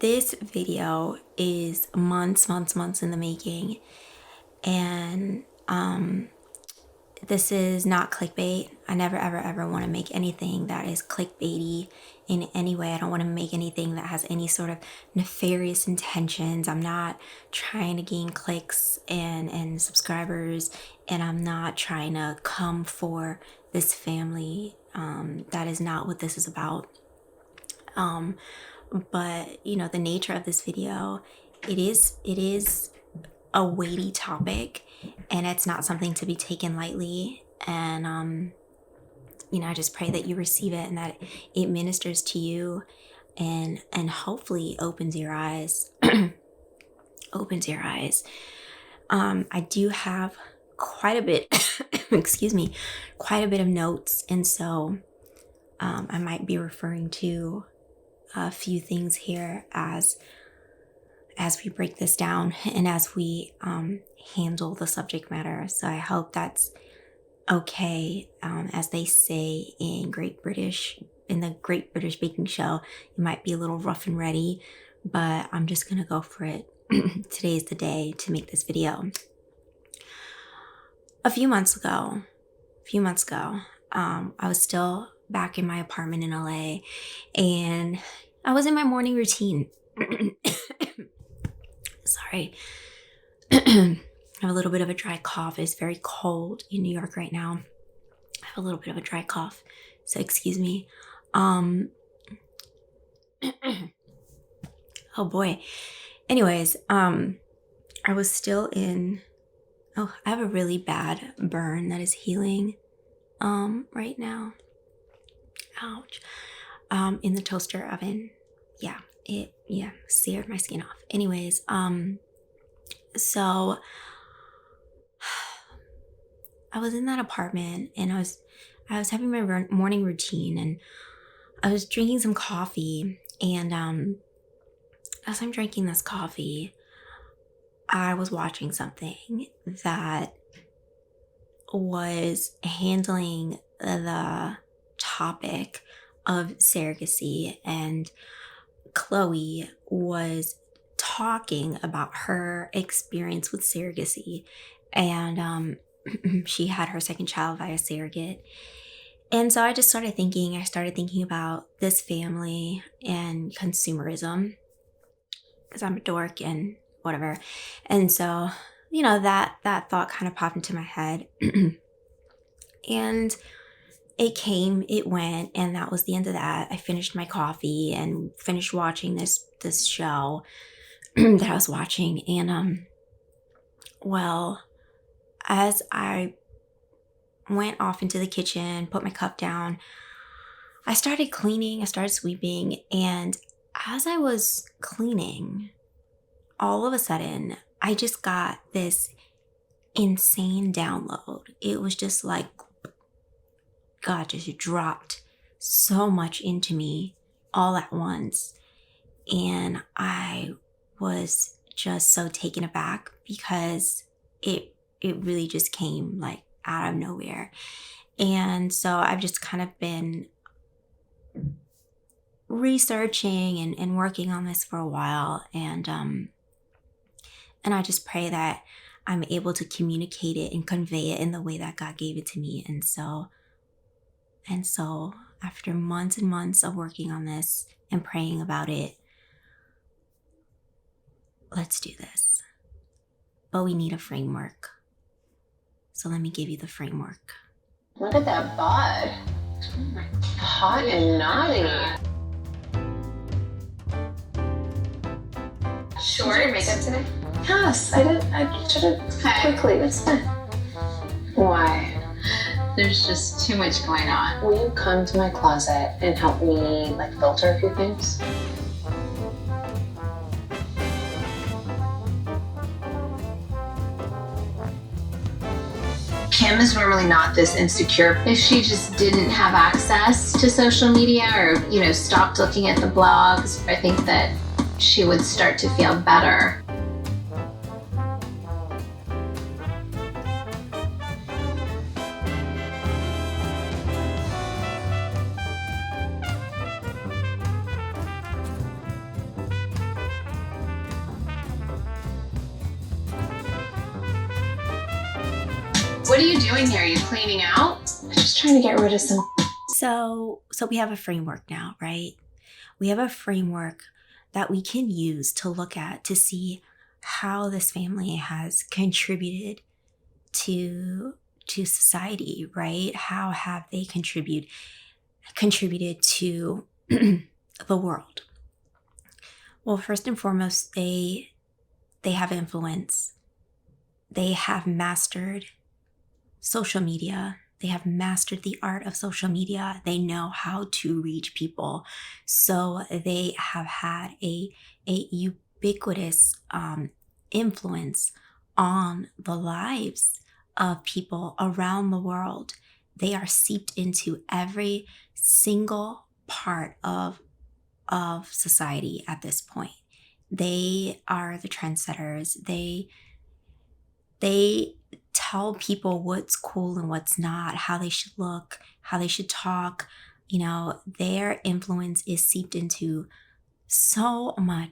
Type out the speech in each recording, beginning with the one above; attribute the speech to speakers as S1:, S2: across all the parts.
S1: This video is months in the making, and this is not clickbait. I never ever want to make anything that is clickbaity in any way. I don't want to make anything that has any sort of nefarious intentions. I'm not trying to gain clicks and subscribers, and I'm not trying to come for this family. That is not what this is about. But you know, the nature of this video, it is a weighty topic, and it's not something to be taken lightly. And I just pray that you receive it and that it ministers to you, and hopefully opens your eyes. Opens your eyes. I do have quite a bit quite a bit of notes, and so I might be referring to a few things here as we break this down and as we handle the subject matter. So I hope that's okay. As they say in the Great British Baking Show, it might be a little rough and ready, but I'm just gonna go for it. Today's the day to make this video. A few months ago, I was still back in my apartment in LA, and I was in my morning routine. Sorry. I have a little bit of a dry cough. It's very cold in New York right now. I have a little bit of a dry cough, so excuse me. Oh boy. Anyways, I was still in, I have a really bad burn that is healing right now. Ouch. In the toaster oven. It seared my skin off. Anyways, so I was in that apartment, and I was having my morning routine, and I was drinking some coffee, and as I'm drinking this coffee, I was watching something that was handling the topic of surrogacy, and Chloe was talking about her experience with surrogacy, and she had her second child via surrogate. And so I started thinking about this family and consumerism, because I'm a dork and whatever. And so, that thought kind of popped into my head. And it came, it went, and that was the end of that. I finished my coffee and finished watching this show that I was watching. And well, as I went off into the kitchen, put my cup down, I started cleaning, I started sweeping, and as I was cleaning, all of a sudden, I just got this insane download. It was just like God just dropped so much into me all at once. And I was just so taken aback, because it really just came like out of nowhere. And so I've just kind of been researching and working on this for a while. And I just pray that I'm able to communicate it and convey it in the way that God gave it to me. And so after months and months of working on this and praying about it, let's do this. But we need a framework. So let me give you the framework.
S2: Look at that bod. Hot and naughty.
S3: Short. Did you makeup today?
S2: Yes, I did. I did it quickly. That's fine. Why?
S3: There's just too much going on.
S2: Will you come to my closet and help me filter a few things?
S3: Kim is normally not this insecure. If she just didn't have access to social media, or, stopped looking at the blogs, I think that she would start to feel better. What are you doing here? Are you cleaning out?
S2: I'm just trying to get rid of some.
S1: So we have a framework now, right? We have a framework that we can use to look at to see how this family has contributed to society, right? How have they contributed to the world? Well, first and foremost, they have influence. They have mastered social media. They have mastered the art of social media. They know how to reach people. So they have had a ubiquitous influence on the lives of people around the world. They are seeped into every single part of society at this point. They are the trendsetters. They tell people what's cool and what's not, how they should look, how they should talk. Their influence is seeped into so many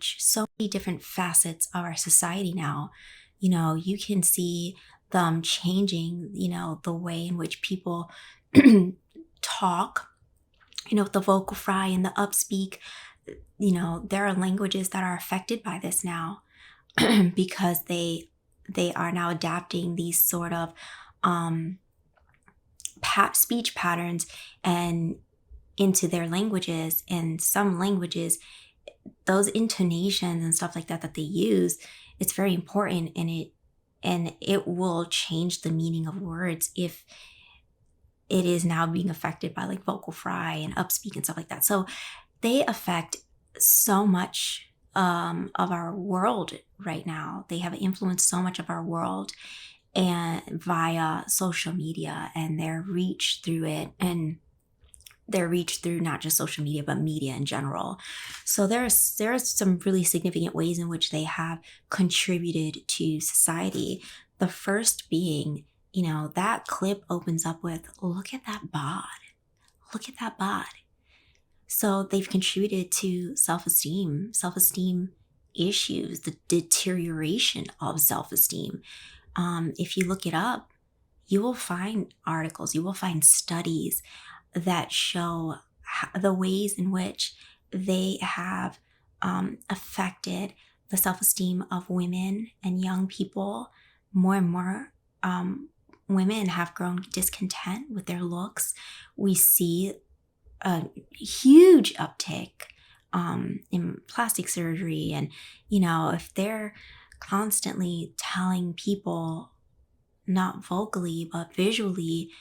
S1: different facets of our society now. You can see them changing, the way in which people talk, with the vocal fry and the upspeak. There are languages that are affected by this now because they are now adapting these sort of speech patterns and into their languages. And some languages, those intonations and stuff like that they use, it's very important, and it will change the meaning of words if it is now being affected by like vocal fry and upspeak and stuff like that. So they affect so much of our world right now. They have influenced so much of our world and via social media and their reach through it, and their reach through not just social media but media in general. So there are some really significant ways in which they have contributed to society. The first being, that clip opens up with, look at that bod. Look at that bod. So they've contributed to self-esteem issues, the deterioration of self-esteem. If you look it up, you will find articles, you will find studies that show the ways in which they have affected the self-esteem of women and young people. More and more women have grown discontent with their looks. We see a huge uptick in plastic surgery, and if they're constantly telling people, not vocally but visually,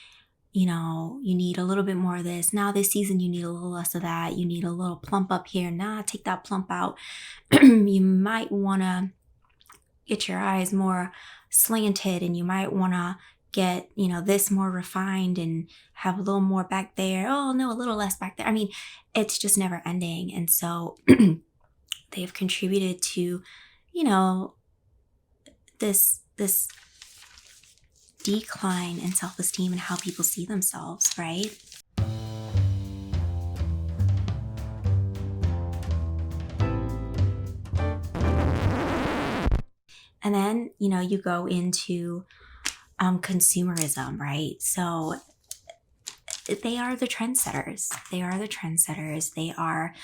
S1: you need a little bit more of this. Now this season, you need a little less of that. You need a little plump up here. Nah, take that plump out. You might want to get your eyes more slanted, and you might want to get, this more refined and have a little more back there. Oh no, a little less back there. I mean, it's just never ending. And so they have contributed to, this decline in self-esteem and how people see themselves, right? And then, you go into consumerism, right? So they are the trendsetters. They are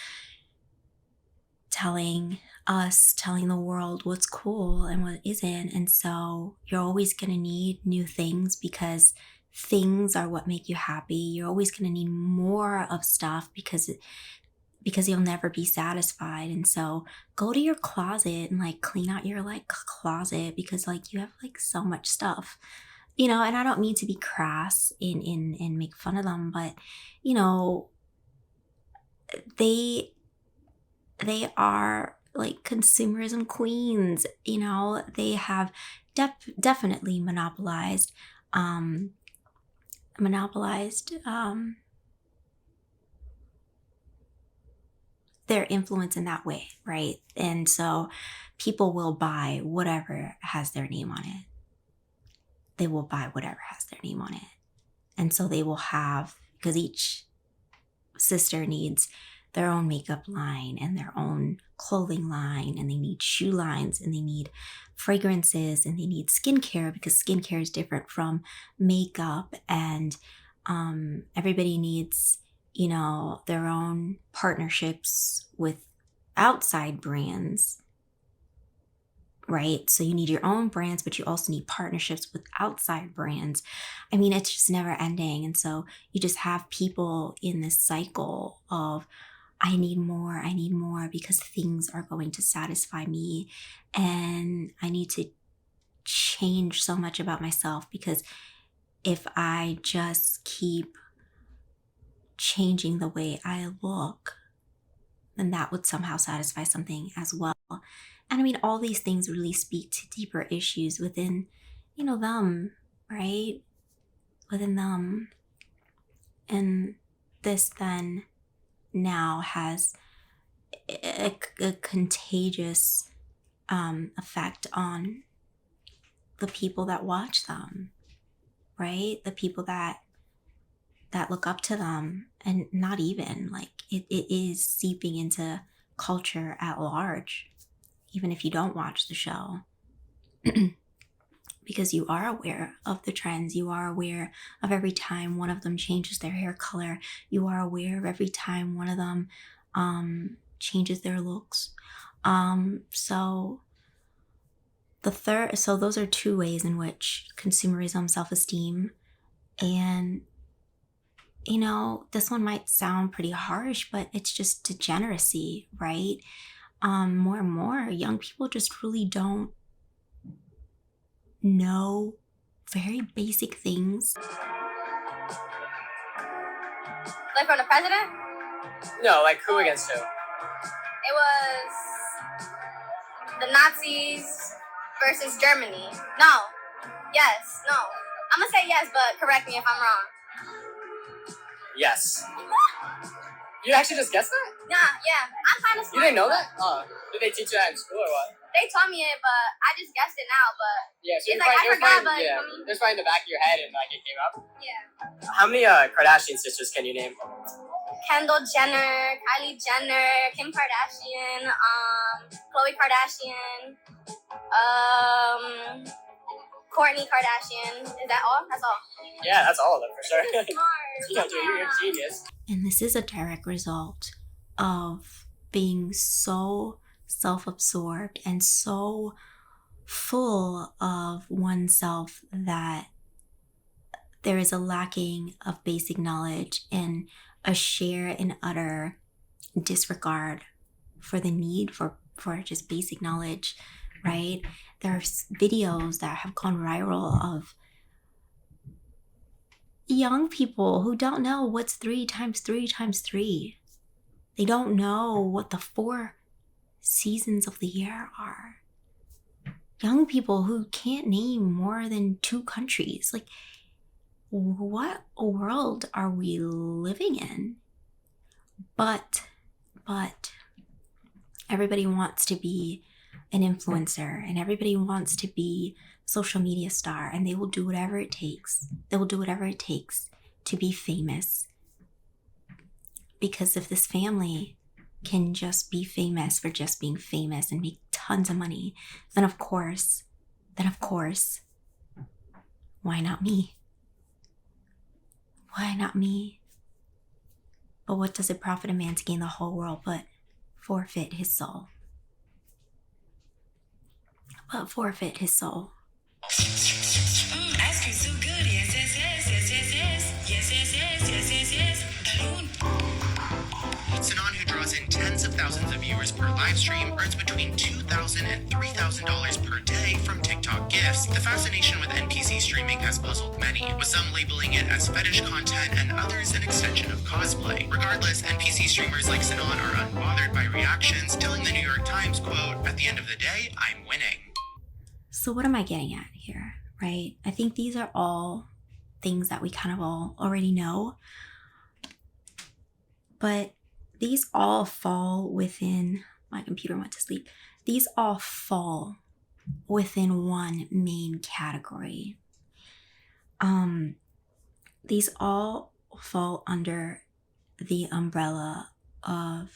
S1: telling the world what's cool and what isn't. And so you're always going to need new things because things are what make you happy. You're always going to need more of stuff because you'll never be satisfied. And so go to your closet and clean out your closet, because you have so much stuff, and I don't mean to be crass and make fun of them, but they are consumerism queens. They have definitely monopolized their influence in that way, right? And so people will buy whatever has their name on it. They will buy whatever has their name on it. And so they will have, because each sister needs their own makeup line and their own clothing line, and they need shoe lines, and they need fragrances, and they need skincare, because skincare is different from makeup, and everybody needs, you know, their own partnerships with outside brands, right? So you need your own brands, but you also need partnerships with outside brands. I mean, it's just never ending. And so you just have people in this cycle of, I need more because things are going to satisfy me. And I need to change so much about myself, because if I just keep changing the way I look, then that would somehow satisfy something as well. And I mean, all these things really speak to deeper issues within, you know, them, right? Within them. And this then now has a contagious effect on the people that watch them, right? The people that look up to them, and not even like it is seeping into culture at large, even if you don't watch the show. Because you are aware of the trends. You are aware of every time one of them changes their hair color. You are aware of every time one of them changes their looks. So those are two ways in which consumerism, self-esteem, and, you know, this one might sound pretty harsh, but it's just degeneracy, right? More and more young people just really don't know very basic things.
S4: Like from the president?
S5: No, like who against who?
S4: It was the Nazis versus Germany. No. Yes. No. I'm gonna say yes, but correct me if I'm wrong.
S5: Yes. You actually just guessed that?
S4: Nah, yeah. I'm kind of smart.
S5: You didn't know that? Did they teach you that in school or what?
S4: They taught me it, but I just guessed it now, but
S5: Yeah, so
S4: it's like I forgot, but
S5: yeah,
S4: I mean,
S5: it's probably in the back of your head and like it came up.
S4: yeah.
S5: How many Kardashian sisters can you name?
S4: Kendall Jenner, Kylie Jenner, Kim Kardashian, Khloe Kardashian, Kourtney Kardashian. Is that all? That's all.
S5: Yeah, that's all of them for sure.
S4: Smart.
S5: You're a genius.
S1: And this is a direct result of being so self-absorbed and so full of oneself that there is a lacking of basic knowledge and a sheer and utter disregard for the need for just basic knowledge, right? There's videos that have gone viral of young people who don't know what's 3 times 3 times 3. They don't know what the 4 seasons of the year are. Young people who can't name more than 2 countries. Like, what world are we living in? But everybody wants to be an influencer, and everybody wants to be a social media star, and they will do whatever it takes. They will do whatever it takes to be famous. Because if this family can just be famous for just being famous and make tons of money, then of course, why not me? Why not me? But what does it profit a man to gain the whole world but forfeit his soul? But forfeit his soul.
S6: Ice cream so good, yes, yes, yes, yes, yes, yes, yes, yes, yes, yes, yes, yes. Balloon.
S7: Sinan, who draws in tens of thousands of viewers per live stream, earns between $2,000 and $3,000 per day from TikTok gifts. The fascination with NPC streaming has puzzled many, with some labeling it as fetish content and others an extension of cosplay. Regardless, NPC streamers like Sinan are unbothered by reactions, telling the New York Times, quote, "At the end of the day, I'm winning."
S1: So what am I getting at here, right? I think these are all things that we kind of all already know. But these all fall within, my computer went to sleep. These all fall within one main category. These all fall under the umbrella of,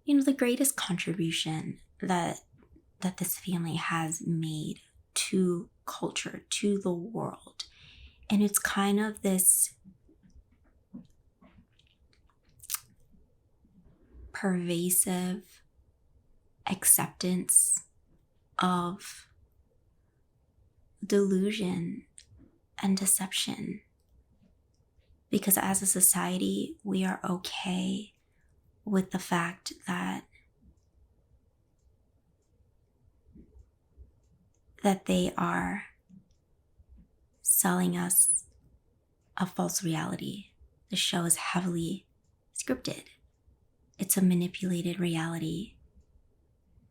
S1: you know, the greatest contribution that this family has made to culture, to the world. And it's kind of this pervasive acceptance of delusion and deception. Because as a society, we are okay with the fact that they are selling us a false reality. The show is heavily scripted. It's a manipulated reality.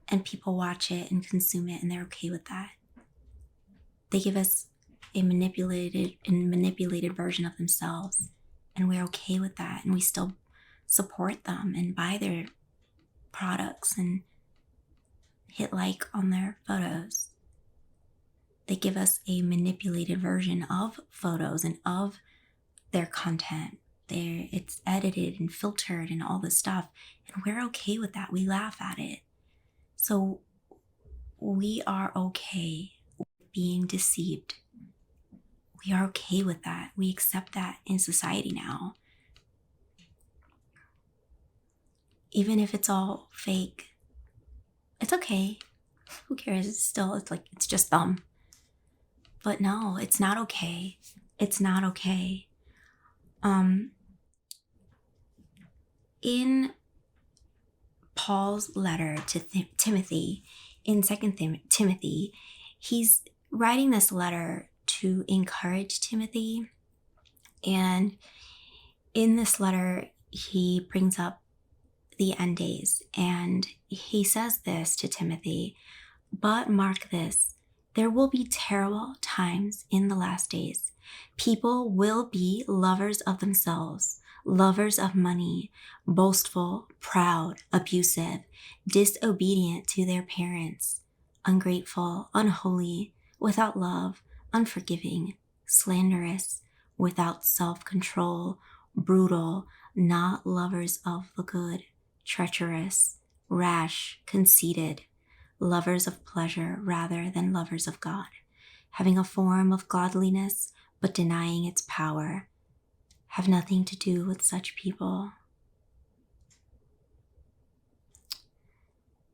S1: And people watch it and consume it, and they're okay with that. They give us a manipulated version of themselves, and we're okay with that, and we still support them and buy their products and hit like on their photos. They give us a manipulated version of photos and of their content. It's edited and filtered and all this stuff, and we're okay with that. We laugh at it. So we are okay with being deceived. We are okay with that. We accept that in society now. Even if it's all fake, it's okay. Who cares? It's just them. But no, it's not okay. It's not okay. In Paul's letter to Timothy, in 2 Timothy, he's writing this letter to encourage Timothy. And in this letter, he brings up the end days. And he says this to Timothy, "But mark this, there will be terrible times in the last days. People will be lovers of themselves, lovers of money, boastful, proud, abusive, disobedient to their parents, ungrateful, unholy, without love, unforgiving, slanderous, without self-control, brutal, not lovers of the good, treacherous, rash, conceited, lovers of pleasure rather than lovers of God, having a form of godliness but denying its power. Have nothing to do with such people."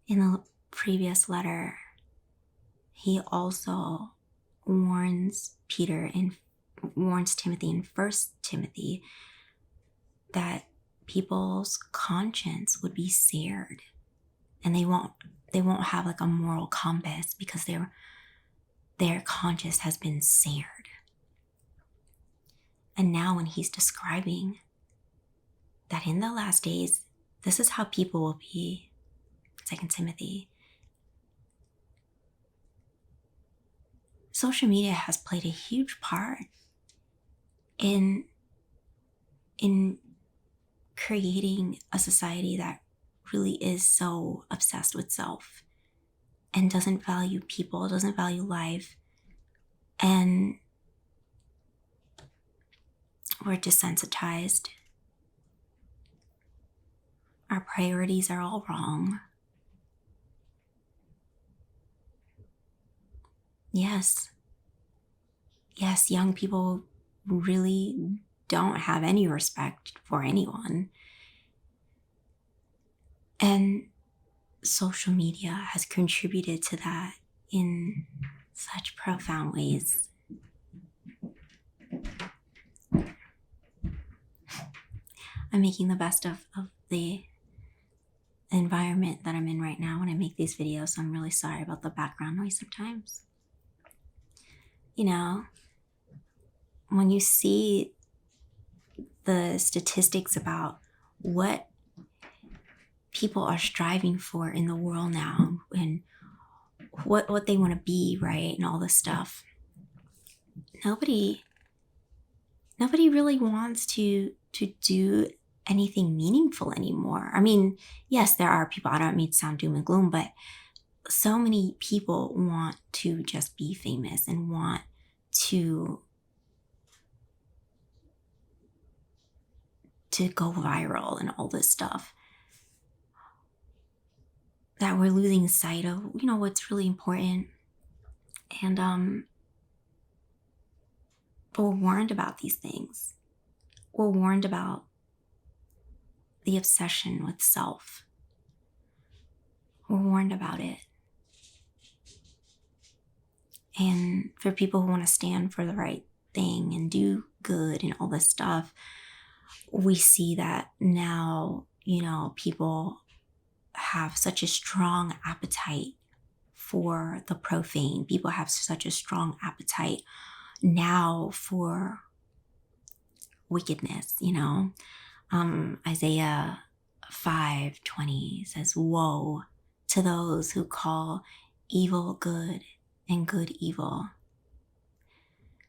S1: In the previous letter, he also warns Timothy in 1 Timothy that people's conscience would be seared, and they won't have like a moral compass because their conscience has been seared. And now when he's describing that in the last days, this is how people will be, 2 Timothy, social media has played a huge part in creating a society that really is so obsessed with self and doesn't value people, doesn't value life, and we're desensitized. Our priorities are all wrong. Yes, young people really don't have any respect for anyone. And social media has contributed to that in such profound ways. I'm making the best of the environment that I'm in right now when I make these videos, so I'm really sorry about the background noise sometimes. You know, when you see the statistics about what people are striving for in the world now and what they want to be, right, and all this stuff, nobody really wants to do anything meaningful anymore. I mean, yes, there are people, I don't mean to sound doom and gloom, but so many people want to just be famous and want to go viral and all this stuff. that we're losing sight of, what's really important. And but we're warned about these things. We're warned about the obsession with self. We're warned about it. And for people who want to stand for the right thing and do good and all this stuff, we see that now, people have such a strong appetite for the profane. People have such a strong appetite now for wickedness, Isaiah 5:20 says, "Woe to those who call evil good and good evil."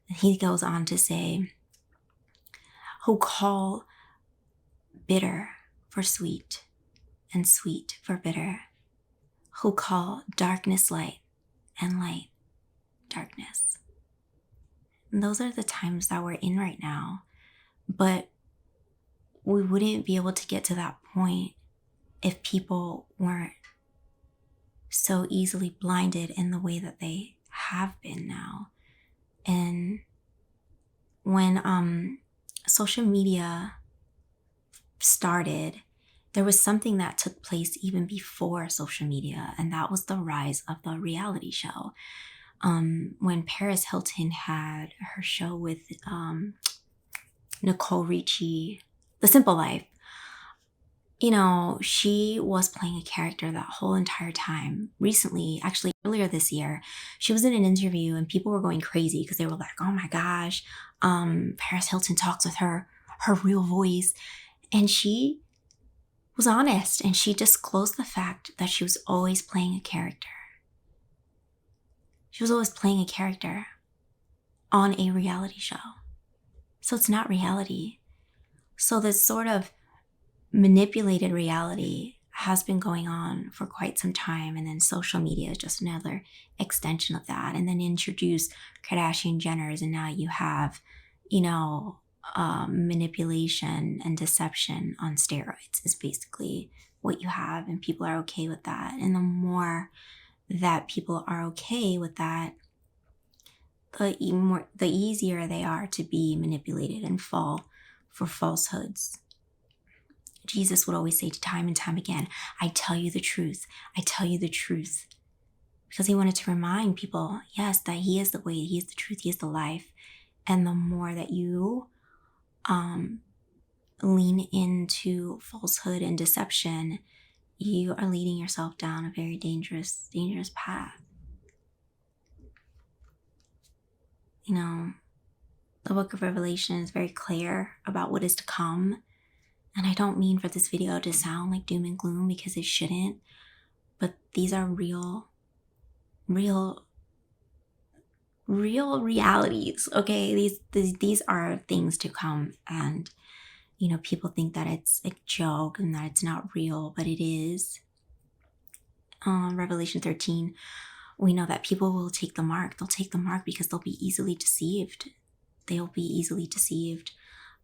S1: He goes on to say, "Who call bitter for sweet and sweet for bitter, who call darkness light and light darkness." And those are the times that we're in right now. But we wouldn't be able to get to that point if people weren't so easily blinded in the way that they have been now. And when social media started, there was something that took place even before social media, and that was the rise of the reality show. When Paris Hilton had her show with Nicole Richie, The Simple Life, she was playing a character that whole entire time. Recently, actually earlier this year, she was in an interview and people were going crazy because they were like, "Oh my gosh, Paris Hilton talks with her real voice." And she was honest and she disclosed the fact that she was always playing a character. She was always playing a character on a reality show. So it's not reality. So this sort of manipulated reality has been going on for quite some time, and then social media is just another extension of that. And then introduce Kardashian-Jenners, and now you have, manipulation and deception on steroids is basically what you have, and people are okay with that. And the more that people are okay with that, the easier they are to be manipulated and fall for falsehoods. Jesus would always say time and time again, "I tell you the truth. I tell you the truth." Because he wanted to remind people, yes, that he is the way, he is the truth, he is the life. And the more that you lean into falsehood and deception, you are leading yourself down a very dangerous path. The book of Revelation is very clear about what is to come. And I don't mean for this video to sound like doom and gloom, because it shouldn't. But these are real realities, okay? These are things to come. And, people think that it's a joke and that it's not real, but it is. Revelation 13, we know that people will take the mark. They'll take the mark because they'll be easily deceived. They'll be easily deceived.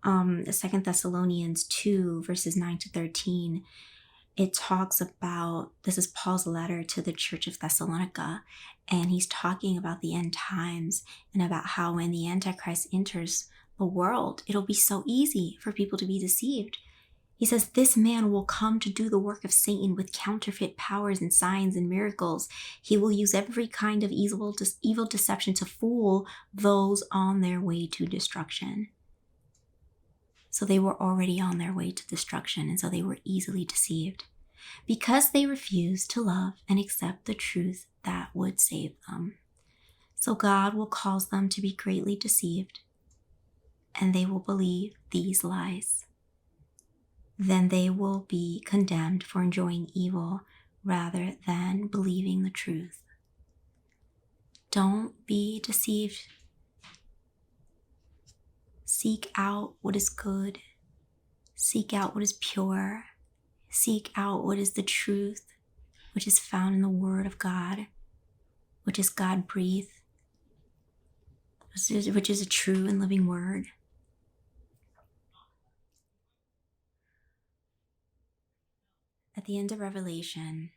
S1: 2 Thessalonians 2, verses 9-13, it talks about, this is Paul's letter to the church of Thessalonica, and he's talking about the end times and about how when the Antichrist enters the world, it'll be so easy for people to be deceived. He says, "This man will come to do the work of Satan with counterfeit powers and signs and miracles. He will use every kind of evil deception to fool those on their way to destruction." So they were already on their way to destruction, and so they were easily deceived because they refused to love and accept the truth that would save them. So God will cause them to be greatly deceived, and they will believe these lies. Then they will be condemned for enjoying evil rather than believing the truth. Don't be deceived. Seek out what is good. Seek out what is pure. Seek out what is the truth, which is found in the Word of God, which is God-breathed, which is a true and living Word. At the end of Revelation,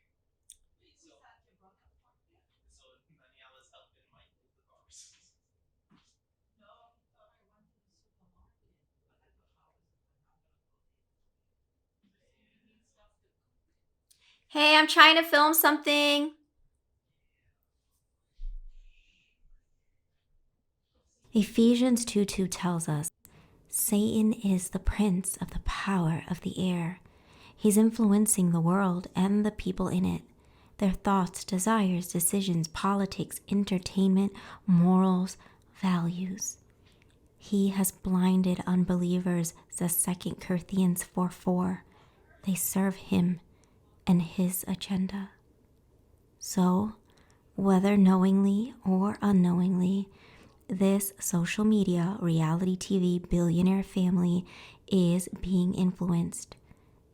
S1: Hey, I'm trying to film something. Ephesians 2:2 tells us, Satan is the prince of the power of the air. He's influencing the world and the people in it. Their thoughts, desires, decisions, politics, entertainment, morals, values. He has blinded unbelievers, says 2 Corinthians 4:4. They serve him and his agenda. So, whether knowingly or unknowingly, this social media, reality TV billionaire family is being influenced,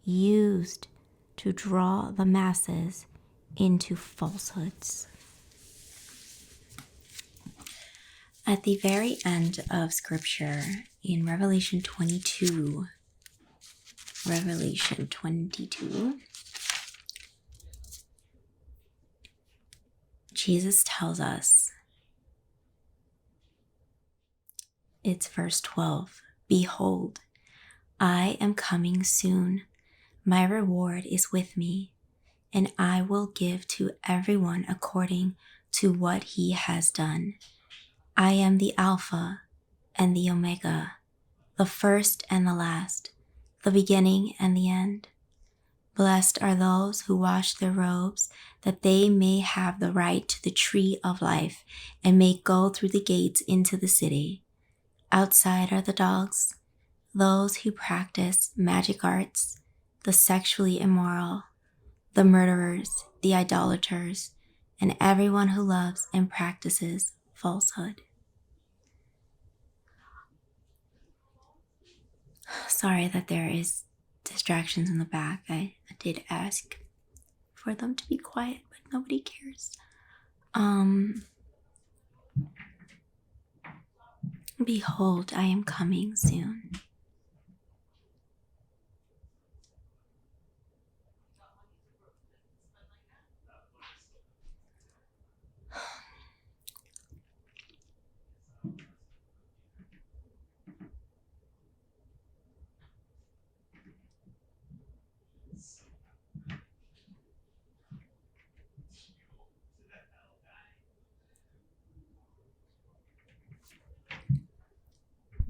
S1: used to draw the masses into falsehoods. At the very end of scripture in Revelation 22, Jesus tells us, it's verse 12, Behold, I am coming soon. My reward is with me, and I will give to everyone according to what he has done. I am the Alpha and the Omega, the first and the last, the beginning and the end. Blessed are those who wash their robes, that they may have the right to the tree of life and may go through the gates into the city. Outside are the dogs, those who practice magic arts, the sexually immoral, the murderers, the idolaters, and everyone who loves and practices falsehood. Sorry that there is distractions in the back. I did ask for them to be quiet, but nobody cares. Behold, I am coming soon.